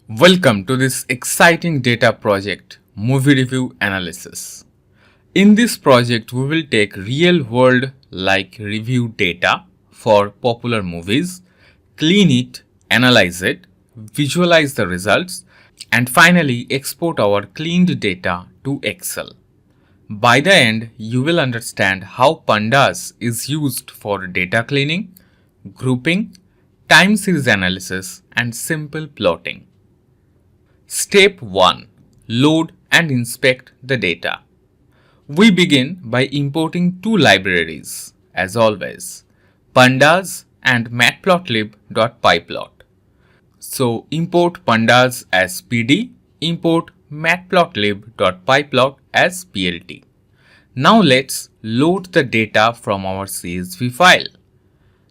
Welcome to this exciting data project, Movie Review Analysis. In this project, we will take real-world like review data for popular movies, clean it, analyze it, visualize the results, and finally export our cleaned data to Excel. By the end, you will understand how Pandas is used for data cleaning, grouping, time series analysis, and simple plotting. Step 1. Load and inspect the data. We begin by importing two libraries, as always, Pandas and Matplotlib.pyplot. So import Pandas as PD, import Matplotlib.pyplot as PLT. Now let's load the data from our CSV file.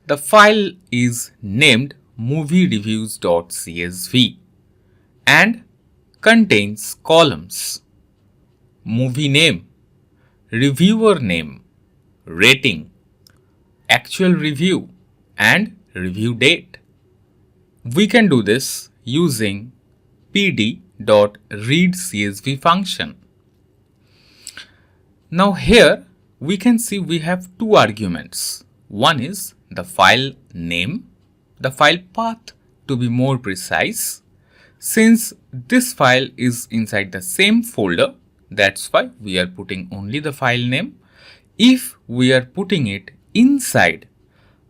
The file is named moviereviews.csv and contains columns: movie name, reviewer name, rating, actual review, and review date. We can do this using pd.readcsv function. Now here we can see we have two arguments. One is the file name, the file path to be more precise. Since this file is inside the same folder, that's why we are putting only the file name. If we are putting it inside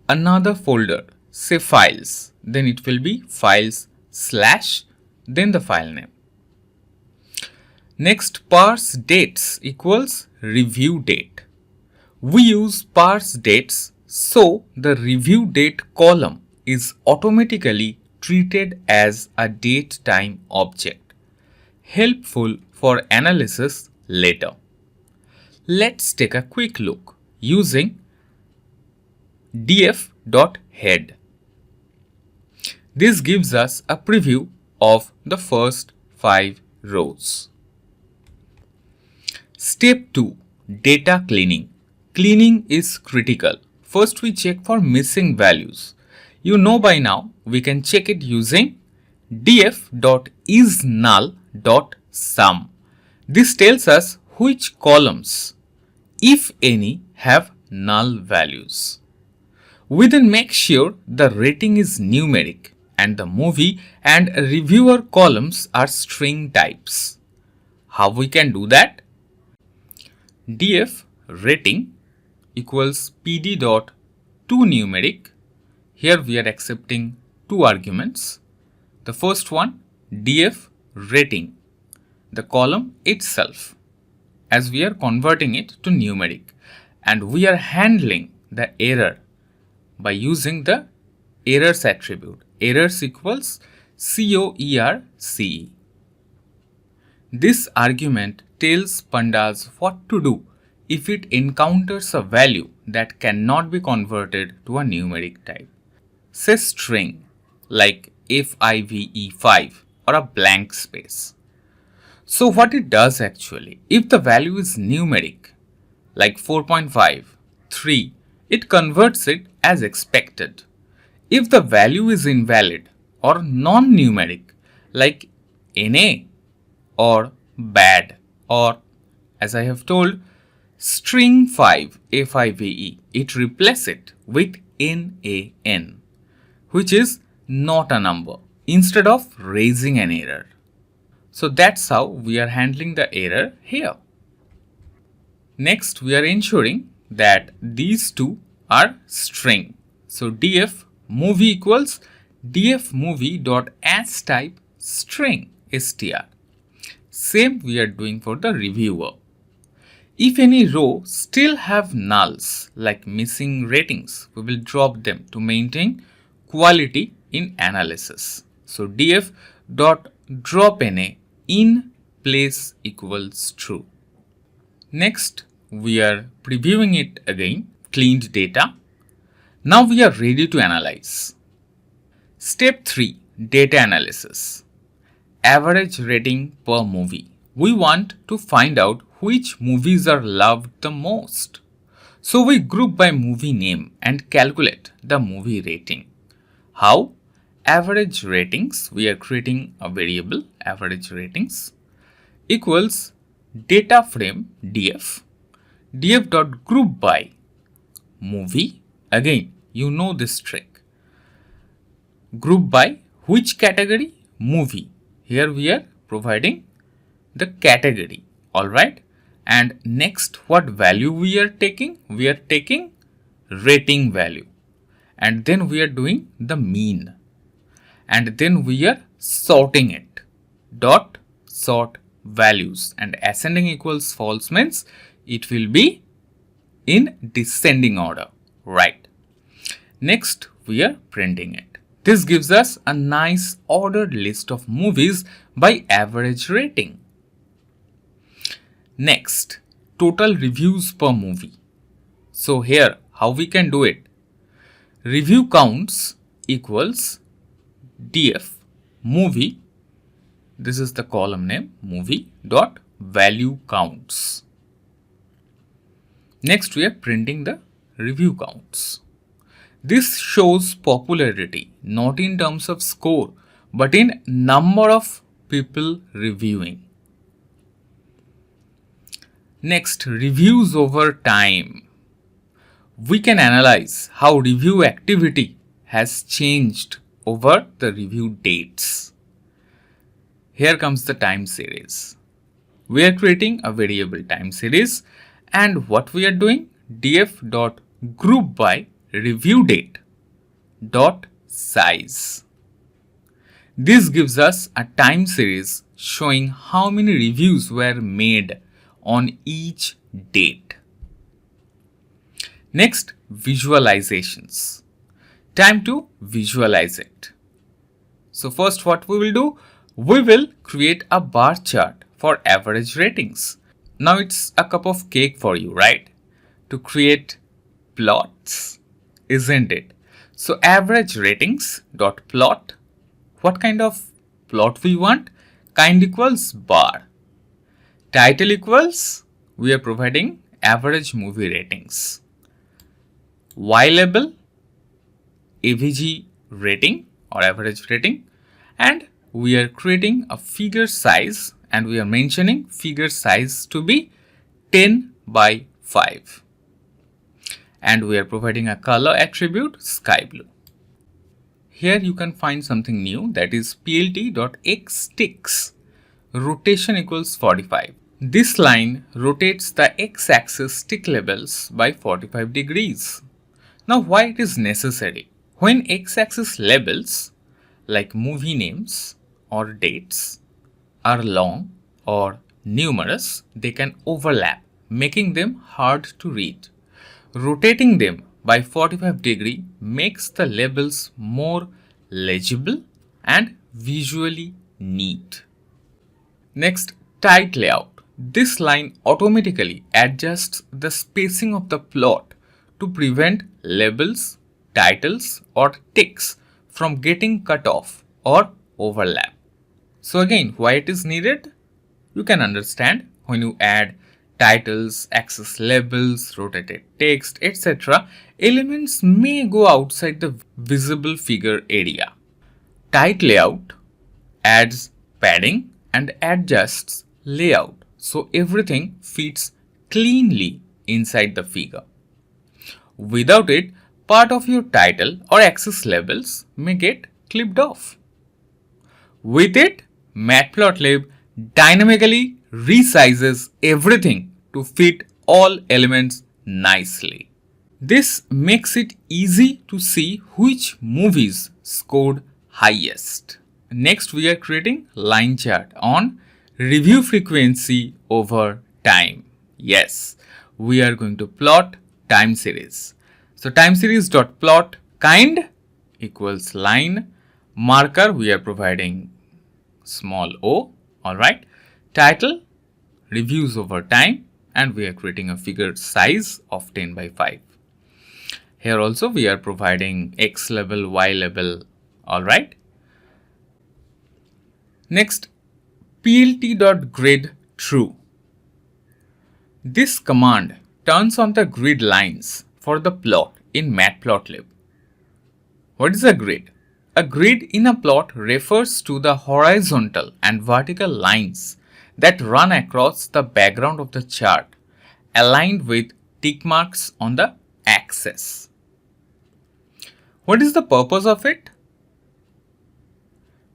another folder, say files, then it will be files / then the file name. Next, parse dates equals review date. We use parse dates so the review date column is automatically treated as a date time object, helpful for analysis later. Let's take a quick look using df.head. This gives us a preview of the first 5 rows. Step 2. Data cleaning. Cleaning is critical. First we check for missing values. You know by now we can check it using df.isNull.sum. This tells us which columns, if any, have null values. We then make sure the rating is numeric and the movie and reviewer columns are string types. How we can do that? df rating equals pd.toNumeric. Here we are accepting two arguments. The first one, df rating, the column itself, as we are converting it to numeric, and we are handling the error by using the errors attribute. Errors equals COERCE. This argument tells Pandas what to do if it encounters a value that cannot be converted to a numeric type. Say string like FIVE5 or a blank space. So what it does actually, if the value is numeric like 4.5, 3, it converts it as expected. If the value is invalid or non-numeric like NA or bad, or as I have told, string 5 FIVE, it replaces it with NAN, which is not a number, instead of raising an error. So that's how we are handling the error here. Next, we are ensuring that these two are string. So df movie equals dfmovie.asType string str. Same we are doing for the reviewer. If any row still have nulls like missing ratings, we will drop them to maintain quality in analysis. So df.dropNA in place equals true. Next, we are previewing it again, cleaned data. Now we are ready to analyze. Step 3. Data analysis. Average rating per movie. We want to find out which movies are loved the most. So we group by movie name and calculate the movie rating. How? average ratings, we are creating a variable average ratings equals data frame df dot group by movie. Again, you know this trick. Group by which category? Movie. Here we are providing the category. Alright. And next, what value we are taking? We are taking rating value. And then we are doing the mean. And then we are sorting it. Dot sort values. And ascending equals false means it will be in descending order. Right. Next, we are printing it. This gives us a nice ordered list of movies by average rating. Next, total reviews per movie. So here, how we can do it? Review counts equals df movie. This is the column name movie dot value counts. Next, we are printing the review counts. This shows popularity not in terms of score but in number of people reviewing. Next, reviews over time. We can analyze how review activity has changed over the review dates. Here comes the time series. We are creating a variable time series, and what we are doing? df dot group by review date dot size. This gives us a time series showing how many reviews were made on each date. Next, visualizations. Time to visualize it. So first, what we will do? We will create a bar chart for average ratings. Now it's a cup of cake for you, right? To create plots, isn't it? So average ratings dot plot. What kind of plot we want? Kind equals bar. Title equals, we are providing average movie ratings. Y label, AVG rating or average rating, and we are creating a figure size, and we are mentioning figure size to be 10 by 5. And we are providing a color attribute sky blue. Here you can find something new, that is plt.xticks. Rotation equals 45. This line rotates the x-axis tick labels by 45 degrees. Now why it is necessary? When x-axis labels like movie names or dates are long or numerous, they can overlap, making them hard to read. Rotating them by 45 degree makes the labels more legible and visually neat. Next, tight layout. This line automatically adjusts the spacing of the plot to prevent labels, titles or ticks from getting cut off or overlap. So again, why it is needed? You can understand when you add titles, axis labels, rotated text, etc. Elements may go outside the visible figure area. Tight layout adds padding and adjusts layout so everything fits cleanly inside the figure. Without it, part of your title or axis labels may get clipped off. With it, Matplotlib dynamically resizes everything to fit all elements nicely. This makes it easy to see which movies scored highest. Next, we are creating line chart on review frequency over time. Yes, we are going to plot time series. So time series dot plot kind equals line. Marker, we are providing small o. Alright. Title, reviews over time, and we are creating a figure size of 10 by 5. Here also we are providing X label, Y label. Alright. Next, plt.grid true. This command turns on the grid lines for the plot in Matplotlib. What is a grid? A grid in a plot refers to the horizontal and vertical lines that run across the background of the chart, aligned with tick marks on the axis. What is the purpose of it?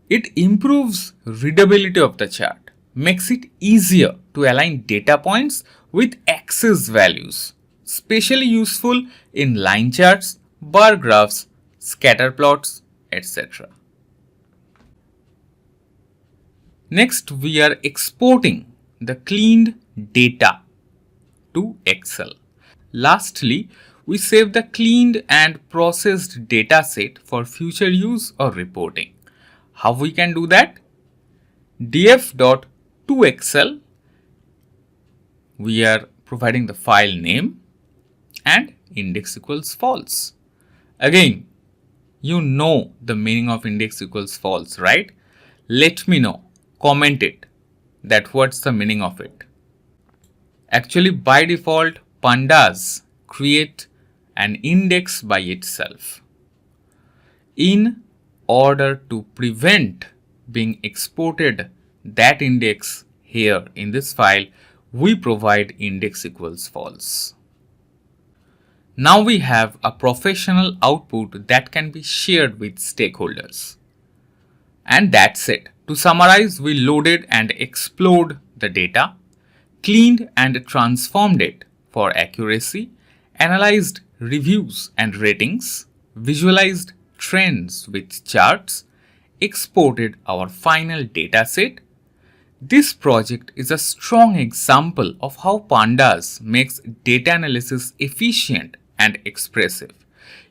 It improves readability of the chart, makes it easier to align data points with axis values, especially useful in line charts, bar graphs, scatter plots, etc. Next, we are exporting the cleaned data to Excel. Lastly, we save the cleaned and processed data set for future use or reporting. How we can do that? df.toExcel, we are providing the file name and index equals false. Again, you know the meaning of index equals false, right? Let me know, comment it, that what's the meaning of it. Actually, by default, Pandas create an index by itself. In order to prevent being exported that index here in this file, we provide index equals false. Now we have a professional output that can be shared with stakeholders. And that's it. To summarize, we loaded and explored the data, cleaned and transformed it for accuracy, analyzed reviews and ratings, visualized trends with charts, exported our final dataset. This project is a strong example of how Pandas makes data analysis efficient and expressive.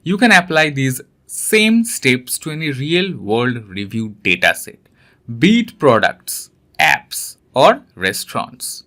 You can apply these same steps to any real-world review dataset, be it products, apps, or restaurants.